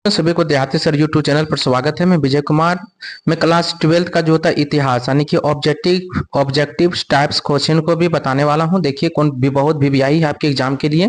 सभी को देहाती सर यूट्यूब चैनल पर स्वागत है। मैं विजय कुमार। मैं क्लास 12th का जो होता है इतिहास यानी कि ऑब्जेक्टिव टाइप्स क्वेश्चन को भी बताने वाला हूं। देखिए कौन भी बहुत वीवीआई है आपके एग्जाम के लिए,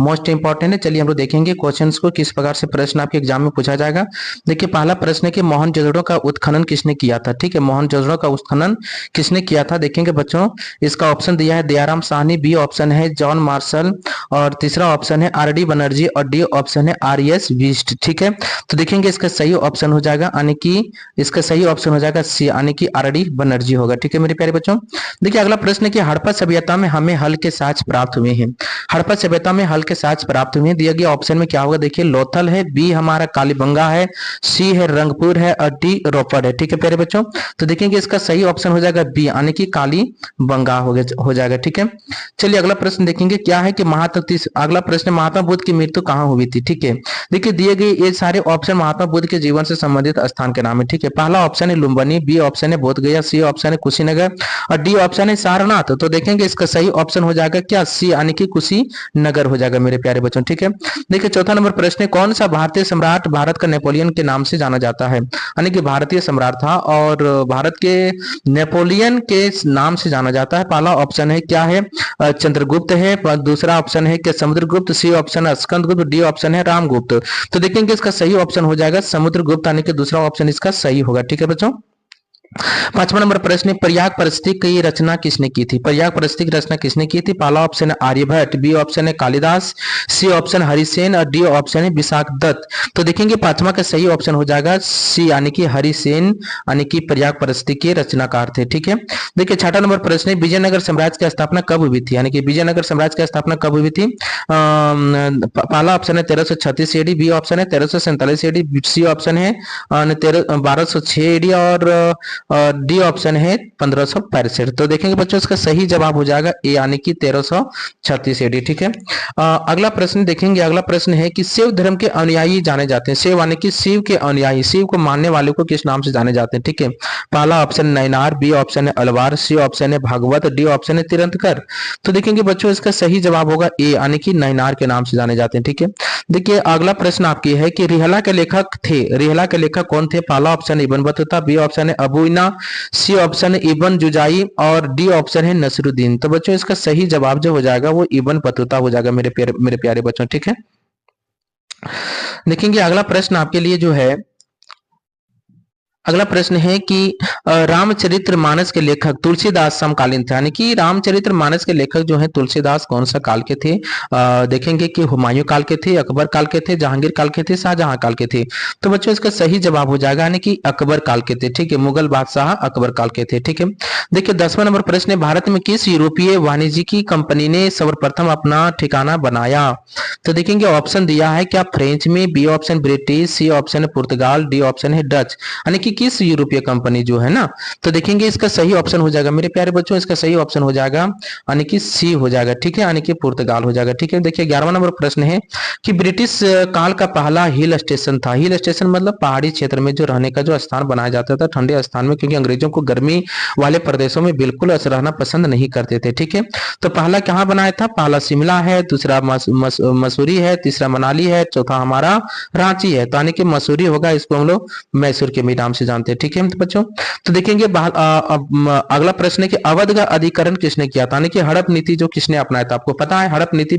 मोस्ट इंपॉर्टेंट है। चलिए हम लोग देखेंगे क्वेश्चंस को, किस प्रकार से प्रश्न आपके एग्जाम में पूछा जाएगा। देखिए पहला प्रश्न है कि मोहनजोदड़ो का उत्खनन किसने किया था। ठीक है, मोहनजोदड़ो का उत्खनन किसने किया था। देखेंगे बच्चों, इसका ऑप्शन दिया है दयाराम साहनी, बी ऑप्शन है जॉन मार्शल, और तीसरा ऑप्शन है आर डी बनर्जी, और डी ऑप्शन है आर एस विस्ट। ठीक है, तो देखेंगे इसका सही ऑप्शन हो जाएगा यानी कि इसका सही ऑप्शन हो जाएगा सी यानी कि आर डी बनर्जी होगा। ठीक है मेरे प्यारे बच्चों, देखिए अगला प्रश्न है कि हड़प्पा सभ्यता में हमें हल के साक्ष्य प्राप्त हुए हैं। हड़प्पा सभ्यता में हल के साक्ष्य प्राप्त हुए हैं। दिया गया ऑप्शन में क्या होगा, देखिए लोथल है, बी हमारा कालीबंगा है, सी है रंगपुर है, और डी रोपड़ है। ठीक है प्यारे बच्चों, तो देखेंगे इसका सही ऑप्शन हो जाएगा बी यानी कि कालीबंगा हो जाएगा। ठीक है, चलिए अगला प्रश्न देखेंगे क्या है कि अगला प्रश्न महात्मा बुद्ध की मृत्यु कहाँ हुई थी। ठीक है, देखिए दिए गए ये सारे ऑप्शन महात्मा बुद्ध के जीवन से संबंधित स्थान के नाम है। ठीक है, पहला ऑप्शन है लुम्बिनी, बी ऑप्शन है बोध गया, सी ऑप्शन है कुशीनगर, और डी ऑप्शन है सारनाथ। तो देखेंगे इसका सही ऑप्शन हो जाएगा क्या, सी यानी कि कुशीनगर हो जाएगा मेरे प्यारे बच्चों। ठीक है, देखिए चौथा नंबर प्रश्न है कौन सा भारतीय सम्राट भारत का नेपोलियन के नाम से जाना जाता है। यानी कि भारतीय सम्राट था और भारत के नेपोलियन के नाम से जाना जाता है। पहला ऑप्शन है क्या है, चंद्रगुप्त है, दूसरा ऑप्शन है कि समुद्रगुप्त, सी ऑप्शन है स्कंदगुप्त, डी ऑप्शन है रामगुप्त। तो देखेंगे इसका सही ऑप्शन हो जाएगा समुद्रगुप्त यानी कि दूसरा ऑप्शन इसका सही होगा। ठीक है बच्चों, पांचवा नंबर प्रश्न, प्रयाग परिस्थिति की रचना किसने की थी। प्रयाग परिस्थिति की रचना किसने की थी। पहला ऑप्शन है आर्यभट्ट, बी ऑप्शन है कालिदास, सी ऑप्शन हरिसेन, और डी ऑप्शन है विशाख दत्त। तो देखेंगे पांचवा का सही ऑप्शन हो जाएगा सी यानी कि हरिसेन यानी कि प्रयाग परिस्थिति के रचनाकार थे। ठीक है, देखिए छठा नंबर प्रश्न है विजयनगर साम्राज्य की स्थापना कब हुई थी। यानी कि विजयनगर साम्राज्य की स्थापना कब हुई थी। पहला ऑप्शन है 1336 एडी, बी ऑप्शन है 1347 एडी, सी ऑप्शन है 1206 एडी, और डी ऑप्शन है 1565। तो देखेंगे बच्चों इसका सही जवाब हो जाएगा ए यानी कि 1336 एडी। ठीक है, अगला प्रश्न देखेंगे। अगला प्रश्न है कि शिव धर्म के अनुयायी जाने जाते हैं। शिव यानी कि शिव के अनुयायी, शिव को मानने वाले को किस नाम से जाने जाते हैं। ठीक है, पहला ऑप्शन नैनार, बी ऑप्शन है अलवार, सी ऑप्शन है भागवत, डी ऑप्शन है तिरंतकर। तो देखेंगे बच्चों इसका सही जवाब होगा ए यानी कि नैनार के नाम से जाने जाते हैं। ठीक है, देखिए अगला प्रश्न आपकी है कि रिहला के लेखक थे। रिहला के लेखक कौन थे। पहला option Ibn Battuta, B option है अबू इना, सी ऑप्शन है इब्न जुजाई, और डी ऑप्शन है नसरुद्दीन। तो बच्चों इसका सही जवाब जो हो जाएगा वो इब्न बतूता हो जाएगा मेरे प्यारे बच्चों। ठीक है, देखेंगे अगला प्रश्न आपके लिए जो है, अगला प्रश्न है कि रामचरितमानस के लेखक तुलसीदास समकालीन थे। यानी कि रामचरितमानस के लेखक जो है तुलसीदास कौन सा काल के थे। देखेंगे कि हुमायूं काल के थे, अकबर काल के थे, जहांगीर काल के थे, शाहजहां काल के थे। तो बच्चों इसका सही जवाब हो जाएगा यानी कि अकबर काल के थे। ठीक है, मुगल बादशाह अकबर काल के थे। ठीक है, देखिए 10वां नंबर प्रश्न है भारत में किस यूरोपीय वाणिज्यिकी कंपनी ने सर्वप्रथम अपना ठिकाना बनाया। तो देखेंगे ऑप्शन दिया है क्या फ्रेंच में, B option British, C option है पुर्तगाल, डी ऑप्शन है डच। यानी कि किस यूरोपीय कंपनी जो है ना। तो देखेंगे इसका सही ऑप्शन हो जाएगा मेरे प्यारे बच्चों, इसका सही ऑप्शन हो जाएगा यानी कि सी हो जाएगा। ठीक है, यानी कि पुर्तगाल हो जाएगा। ठीक है, देखिए 11वां नंबर प्रश्न है कि ब्रिटिश काल का पहला हिल स्टेशन था। हिल स्टेशन मतलब पहाड़ी क्षेत्र में जो रहने का जो स्थान बनाया जाता था ठंडे स्थान में, क्योंकि अंग्रेजों को गर्मी वाले प्रदेशों में बिल्कुल रहना पसंद नहीं करते थे। ठीक है, तो पहला कहाँ बनाया था। पहला शिमला है, दूसरा मसूरी है, तीसरा मनाली है, चौथा हमारा रांची है। तो यानी कि मसूरी होगा, इसको हम लोग मैसूर के भी नाम से जानते हैं। ठीक है बच्चों, तो देखेंगे अगला प्रश्न है कि अवध का अधिकरण किसने किया था। यानी कि हड़प नीति जो किसने अपनाया था। आपको पता है हड़प नीति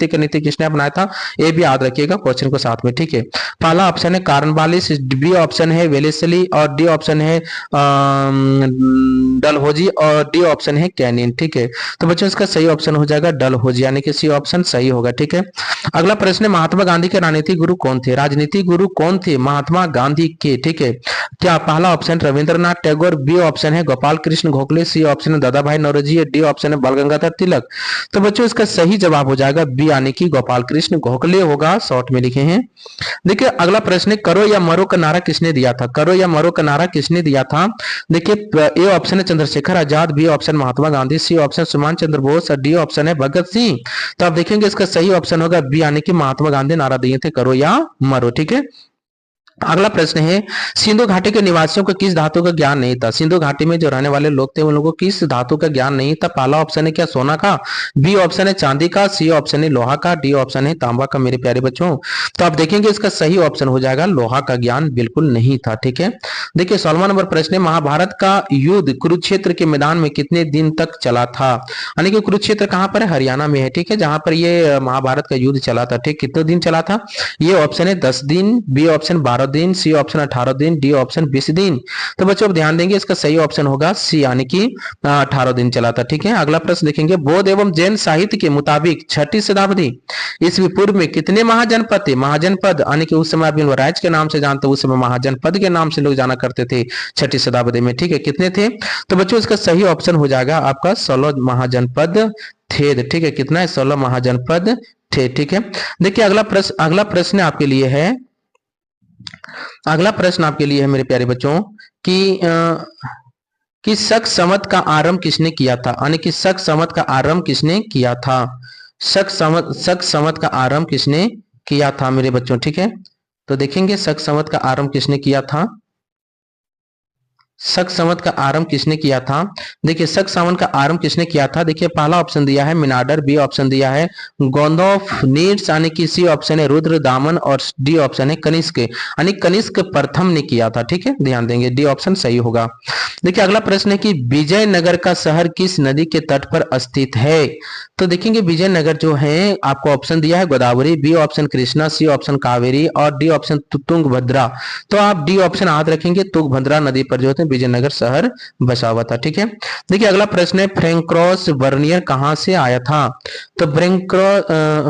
का नीति किसने अपनाया था, ये भी याद रखिएगा क्वेश्चन को साथ में। ठीक है, पहला ऑप्शन है कार्नवालिस, बी ऑप्शन है वेलेस्ली, और डी ऑप्शन है डलहौजी, और डी ऑप्शन है कैनिन। ठीक है, तो बच्चों इसका सही ऑप्शन हो जाएगा डलहौजी यानी कि सी ऑप्शन सही होगा। ठीक है, अगला प्रश्न है महात्मा गांधी के राजनीतिक गुरु कौन थे। राजनीतिक गुरु कौन थे महात्मा गांधी के। ठीक है, क्या पहला option Rabindranath Tagore, B option है गोपाल कृष्ण गोखले, सी ऑप्शन है दादा भाई नौरोजी, डी ऑप्शन है बाल गंगाधर तिलक। तो बच्चों इसका सही जवाब हो जाएगा बी यानी कि गोपाल कृष्ण गोखले होगा, शॉर्ट में लिखे हैं। देखिए अगला प्रश्न है करो या मरो का नारा किसने दिया था। करो या मरो का नारा किसने दिया था। देखिए ए ऑप्शन है Chandrashekhar Azad, B option Mahatma Gandhi, C option Subhash Chandra Bose, और डी ऑप्शन है भगत सिंह। तो आप देखेंगे इसका सही ऑप्शन होगा बी यानी कि महात्मा गांधी नारा दिए थे करो या मरो। ठीक है, अगला प्रश्न है, सिंधु घाटी के निवासियों को किस धातु का ज्ञान नहीं था? सिंधु घाटी में जो रहने वाले लोग थे उन लोगों को किस धातु का ज्ञान नहीं था? पहला ऑप्शन है क्या सोना का, बी ऑप्शन है चांदी का, सी ऑप्शन है लोहा का, डी ऑप्शन है तांबा का। मेरे प्यारे बच्चों, तो आप देखेंगे इसका सही ऑप्शन हो जाएगा लोहा का ज्ञान बिल्कुल नहीं था। ठीक है, देखिए 16वां नंबर प्रश्न है, महाभारत का युद्ध कुरुक्षेत्र के मैदान में कितने दिन तक चला था? यानी कि कुरुक्षेत्र कहां पर है? हरियाणा में है। ठीक है, जहां पर ये महाभारत का युद्ध चला था। ठीक, कितने दिन चला था? ये ऑप्शन है 10 दिन, बी ऑप्शन 12 दिन, सी ऑप्शन 18 दिन, डी ऑप्शन 20 दिन। तो बच्चों अब ध्यान देंगे, इसका सही ऑप्शन होगा सी, यानी कि 18 दिन चला था। ठीक है, अगला प्रश्न देखेंगे, बौद्ध एवं जैन साहित्य के मुताबिक 6ठी शताब्दी ईस्वी पूर्व में कितने महाजनपद थे? महाजनपद यानी कि उस समय आप राज्य के नाम से जानते हो, उस समय महाजनपद के नाम से लोग जाना करते थे 6ठी शताब्दी में। ठीक है, कितने थे? तो बच्चों इसका सही ऑप्शन हो जाएगा आपका 16 महाजनपद थे। ठीक है, कितना है? 16 महाजनपद थे। ठीक है, देखिए अगला प्रश्न आपके लिए है, अगला प्रश्न आपके लिए है मेरे प्यारे बच्चों कि शक समत का आरंभ किसने किया था? यानी कि शक समत का आरंभ किसने किया था? शक समत का आरंभ किसने किया था मेरे बच्चों? ठीक है, तो देखेंगे शक समत का आरंभ किसने किया था। शक संवत का आरंभ किसने किया था? देखिए शक संवत का आरंभ किसने किया था? देखिए पहला ऑप्शन दिया है मिनाडर, बी ऑप्शन दिया है गोंदोफ नीड्स यानी कि सी ऑप्शन है रुद्र दामन और डी ऑप्शन है कनिष्क यानी कनिष्क प्रथम ने किया था। ठीक है, ध्यान देंगे डी ऑप्शन सही होगा। देखिए अगला प्रश्न है कि विजयनगर का शहर किस नदी के तट पर स्थित है? तो देखेंगे विजयनगर जो है आपको ऑप्शन दिया है Godavari, B option Krishna, C option Kaveri और डी ऑप्शन तुंगभद्रा। तो आप डी ऑप्शन याद रखेंगे, तुंगभद्रा नदी पर जो होते हैं विजयनगर शहर बसा हुआ था। ठीक है, देखिए अगला प्रश्न है फ्रैंकोस बर्नियर कहां से आया था? तो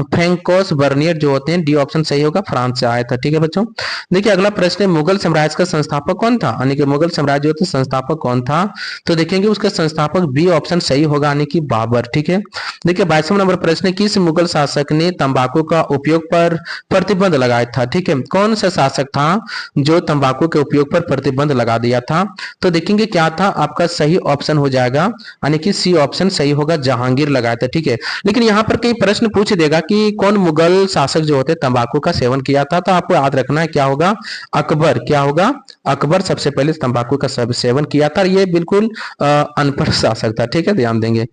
फ्रैंकोस बर्नियर जो होते हैं डी ऑप्शन सही होगा, फ्रांस से आया था। ठीक है बच्चों, देखिए अगला प्रश्न है मुगल साम्राज्य का संस्थापक कौन था? यानी कि मुगल साम्राज्य जो थे संस्थापक कौन था? तो देखेंगे उसका संस्थापक बी ऑप्शन सही होगा, यानी कि बाबर। ठीक है, देखिए 22वां नंबर प्रश्न है किस मुगल शासक ने तंबाकू का उपयोग पर प्रतिबंध लगाया था? ठीक है, कौन सा शासक था जो तंबाकू के उपयोग पर प्रतिबंध लगा दिया था? तो देखेंगे क्या था, आपका सही ऑप्शन हो जाएगा, यानी कि सी ऑप्शन सही होगा, जहांगीर लगाया था। ठीक है, लेकिन यहाँ पर कई प्रश्न पूछ देगा कि कौन मुगल शासक जो होते तंबाकू का सेवन किया था, तो आपको याद रखना है क्या होगा, अकबर। क्या होगा, अकबर सबसे पहले तंबाकू का सेवन किया था। ये बिल्कुल अनपढ़ शासक था। ठीक है, ध्यान देंगे।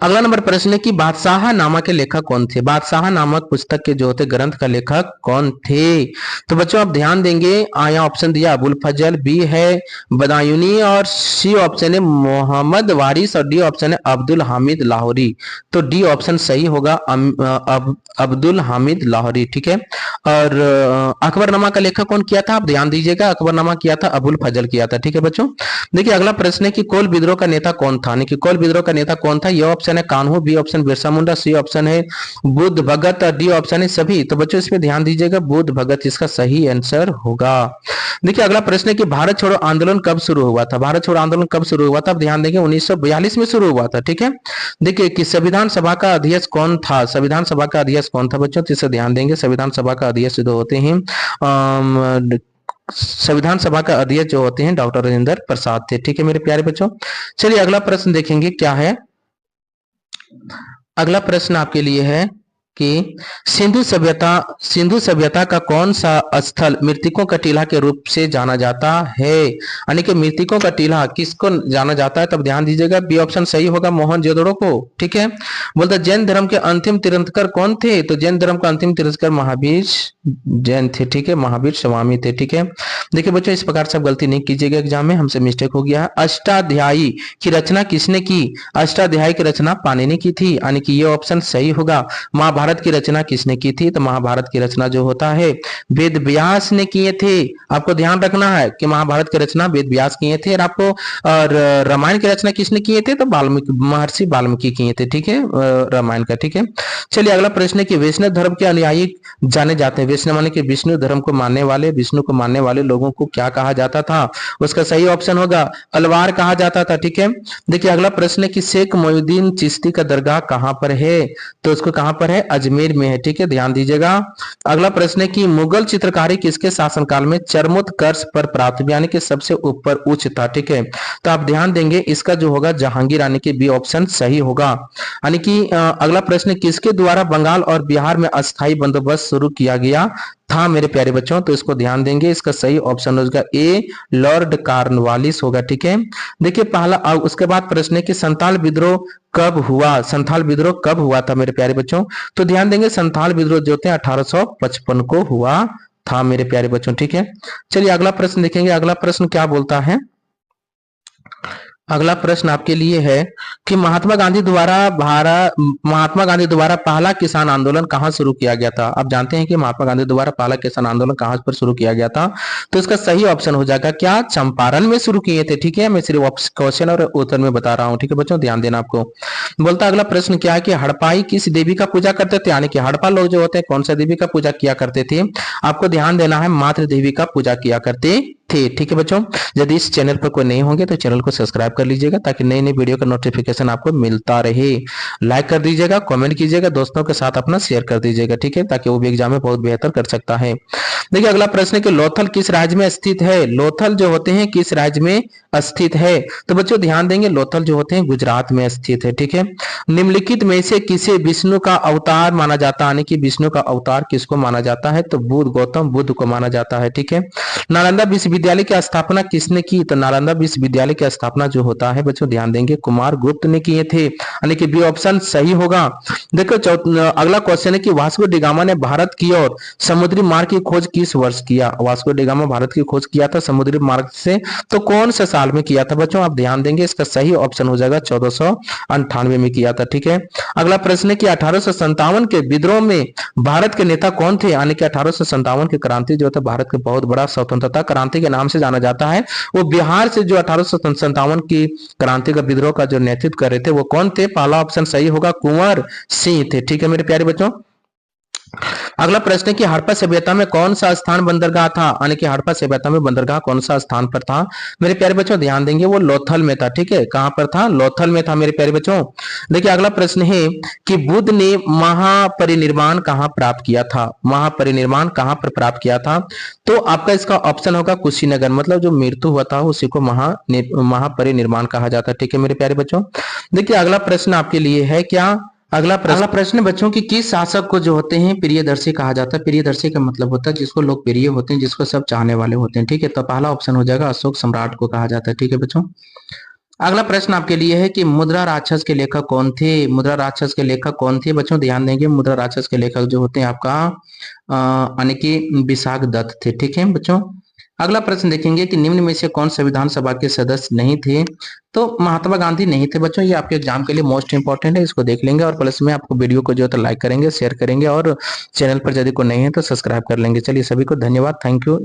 अगला नंबर प्रश्न है कि बादशाह नामा के लेखक कौन थे? बादशाह नामक पुस्तक के जो होते ग्रंथ का लेखक कौन थे? तो बच्चों आप ध्यान देंगे, आया ऑप्शन दिया अबुल फजल, बी है बदायूनी और सी ऑप्शन है मोहम्मद वारिस और डी ऑप्शन है अब्दुल हामिद लाहौरी। तो डी ऑप्शन सही होगा, अब्दुल हामिद लाहौरी। ठीक है, और अकबरनामा का लेखक कौन किया था? आप ध्यान दीजिएगा, अकबरनामा किया था अबुल फजल किया था। ठीक है बच्चों, देखिए अगला प्रश्न है कि कोल विद्रोह का नेता कौन था? यानी कि कोल विद्रोह का नेता कौन था? ये ऑप्शन है कान्हू, बी ऑप्शन बिरसा मुंडा, सी ऑप्शन है बुद्ध भगत और डी ऑप्शन है सभी। तो बच्चों इसमें ध्यान दीजिएगा, बुद्ध भगत इसका सही आंसर होगा। देखिए अगला प्रश्न है कि भारत छोड़ो आंदोलन कब शुरू हुआ था? भारत छोड़ो आंदोलन कब शुरू हुआ था? आप ध्यान देंगे 1942 में शुरू हुआ था। ठीक है, देखिए कि संविधान सभा का अध्यक्ष कौन था? संविधान सभा का अध्यक्ष कौन था बच्चों? तो इसे ध्यान देंगे, संविधान सभा का अध्यक्ष जो होते हैं संविधान सभा का अध्यक्ष जो होते हैं डॉक्टर राजेंद्र प्रसाद थे। ठीक है मेरे प्यारे बच्चों, चलिए अगला प्रश्न देखेंगे क्या है। अगला प्रश्न आपके लिए है कि सिंधु सभ्यता का कौन सा स्थल मृतकों का टीला के रूप से जाना जाता है? यानी कि मृतकों का टीला किसको जाना जाता है? तब ध्यान दीजिएगा, बी ऑप्शन सही होगा, मोहनजोदड़ो को। ठीक है, बोलते जैन धर्म के अंतिम तीर्थंकर कौन थे? तो जैन धर्म का अंतिम तीर्थंकर महावीर जैन थे। ठीक है, महावीर स्वामी थे। ठीक है, देखिए बच्चों इस प्रकार से आप गलती नहीं कीजिएगा, एग्जाम में हमसे मिस्टेक हो गया है। अष्टाध्यायी की रचना किसने की? अष्टाध्यायी की रचना पाणिनि की थी, यानी कि ये ऑप्शन सही होगा। महाभारत की रचना किसने की थी? तो महाभारत की रचना जो होता है वेद व्यास ने किए थे। आपको ध्यान रखना है कि महाभारत की रचना वेद व्यास किए थे। और आपको रामायण की रचना किसने किए थे? तो महर्षि वाल्मीकि किए थे। ठीक है, रामायण का। ठीक है, चलिए अगला प्रश्न है कि वैष्णव धर्म के अनुयायी जाने जाते हैं, वैष्णव माने कि विष्णु धर्म को मानने वाले, विष्णु को मानने वाले लोगों को क्या कहा जाता था? उसका सही ऑप्शन होगा अलवार कहा जाता था। ठीक है, देखिए अगला प्रश्न है कि शेख मोइनुद्दीन चिश्ती का दरगाह कहां पर है? तो उसको कहां पर है? अजमेर में है। ठीक है, ध्यान दीजिएगा। अगला प्रश्न है कि मुगल चित्रकारी किसके शासनकाल में चरमोत्कर्ष पर प्राप्त, यानी कि सबसे ऊपर उच्च था? ठीक है, तो आप ध्यान देंगे इसका जो होगा जहांगीर, यानी कि बी ऑप्शन सही होगा। यानी कि अगला प्रश्न किसके द्वारा बंगाल और बिहार में अस्थायी बंदोबस्त शुरू किया गया था मेरे प्यारे बच्चों, तो इसको ध्यान देंगे। इसका सही ऑप्शन होगा ए, लॉर्ड कॉर्नवालिस होगा। ठीक है, देखिए पहला। उसके बाद प्रश्न है कि संथाल विद्रोह कब हुआ? संथाल विद्रोह कब हुआ था मेरे प्यारे बच्चों? तो ध्यान देंगे, संथाल विद्रोह जो थे 1855 को हुआ था मेरे प्यारे बच्चों। ठीक है, चलिए अगला प्रश्न देखेंगे। अगला प्रश्न क्या बोलता है? अगला प्रश्न आपके लिए है कि महात्मा गांधी द्वारा पहला किसान आंदोलन कहां शुरू किया गया था? आप जानते हैं कि महात्मा गांधी द्वारा पहला किसान आंदोलन कहां पर शुरू किया गया था? तो इसका सही ऑप्शन हो जाएगा क्या? चंपारण में शुरू किए थे। ठीक है, मैं सिर्फ क्वेश्चन और उत्तर में बता रहा हूं। ठीक है बच्चों, ध्यान देना आपको। बोलता अगला प्रश्न क्या है कि हड़प्पाई किस देवी का पूजा करते थे? यानी कि हड़प्पा लोग जो होते हैं कौन सा देवी का पूजा किया करते थे? आपको ध्यान देना है, मातृ देवी का पूजा किया करते थे। ठीक है बच्चों, यदि इस चैनल पर कोई नहीं होंगे तो चैनल को सब्सक्राइब कर लीजिएगा ताकि नई नई वीडियो का नोटिफिकेशन आपको मिलता रहे। लाइक कर दीजिएगा, कमेंट कीजिएगा, दोस्तों के साथ अपना शेयर कर दीजिएगा। ठीक है, ताकि वो भी एग्जाम में बहुत बेहतर कर सकता है। देखिए अगला प्रश्न है कि लोथल किस राज्य में स्थित है? लोथल जो होते हैं किस राज्य में स्थित है? तो बच्चों ध्यान देंगे, लोथल जो होते हैं गुजरात में स्थित है। ठीक है, निम्नलिखित में से किसे विष्णु का अवतार माना जाता है? यानी कि विष्णु का अवतार किसको माना जाता है? तो बुद्ध, गौतम बुद्ध को माना जाता है। ठीक है, नालंदा विश्वविद्यालय की स्थापना किसने की? तो नालंदा विश्वविद्यालय की स्थापना जो होता है बच्चों ध्यान देंगे, कुमार गुप्त ने किए थे। यानी कि बी ऑप्शन सही होगा। देखो अगला क्वेश्चन है कि वास्को डिगामा ने भारत की ओर समुद्री मार्ग की खोज किस वर्ष किया? वास्को डिगामा भारत की खोज किया था समुद्री मार्ग से, तो कौन से साल में किया था बच्चों? आप ध्यान देंगे, इसका सही ऑप्शन हो जाएगा 1498 में किया था। ठीक है, अगला प्रश्न है कि 1857 के विद्रोह में भारत के नेता कौन थे? यानी कि 1857 की क्रांति जो था भारत के बहुत बड़ा स्वतंत्रता क्रांति के नाम से जाना जाता है। वो बिहार से जो 1857 की क्रांति का विद्रोह का जो नेतृत्व कर रहे थे वो कौन थे? पहला ऑप्शन सही होगा, कुंवर सिंह थे। ठीक है मेरे प्यारे बच्चों, अगला प्रश्न है कि हड़प्पा सभ्यता में कौन सा स्थान बंदरगाह था? यानी कि हड़प्पा सभ्यता में बंदरगाह कौन सा स्थान पर था? मेरे प्यारे बच्चों ध्यान देंगे, वो लोथल में था। ठीक है, कहां पर था? लोथल में था मेरे प्यारे बच्चों। देखिए अगला प्रश्न है कि बुद्ध ने महापरिनिर्वाण कहां प्राप्त किया था? महापरिनिर्वाण कहां पर प्राप्त किया था? तो आपका इसका ऑप्शन होगा कुशीनगर, मतलब जो मृत्यु हुआ था उसी को महापरिनिर्वाण कहा जाता है। ठीक है मेरे प्यारे बच्चों, देखिए अगला प्रश्न आपके लिए है क्या? अगला प्रश्न बच्चों की किस शासक को जो होते हैं प्रियदर्शी कहा जाता है? प्रियदर्शी का मतलब होता है जिसको लोग प्रिय होते हैं, जिसको सब चाहने वाले होते हैं। ठीक है, तो पहला ऑप्शन हो जाएगा अशोक सम्राट को कहा जाता है। ठीक है बच्चों, अगला प्रश्न आपके लिए है कि मुद्रा राक्षस के लेखक कौन थे? मुद्रा राक्षस के लेखक कौन थे बच्चों? ध्यान देंगे, मुद्रा राक्षस के लेखक जो होते हैं आपका यानी कि विशाख दत्त थे। ठीक है बच्चों, अगला प्रश्न देखेंगे कि निम्न में से कौन संविधान सभा के सदस्य नहीं थे? तो महात्मा गांधी नहीं थे बच्चों। ये आपके एग्जाम के लिए मोस्ट इंपॉर्टेंट है, इसको देख लेंगे और प्लस में आपको वीडियो को जो है लाइक करेंगे, शेयर करेंगे और चैनल पर यदि कोई नहीं है तो सब्सक्राइब कर लेंगे। चलिए सभी को धन्यवाद, थैंक यू।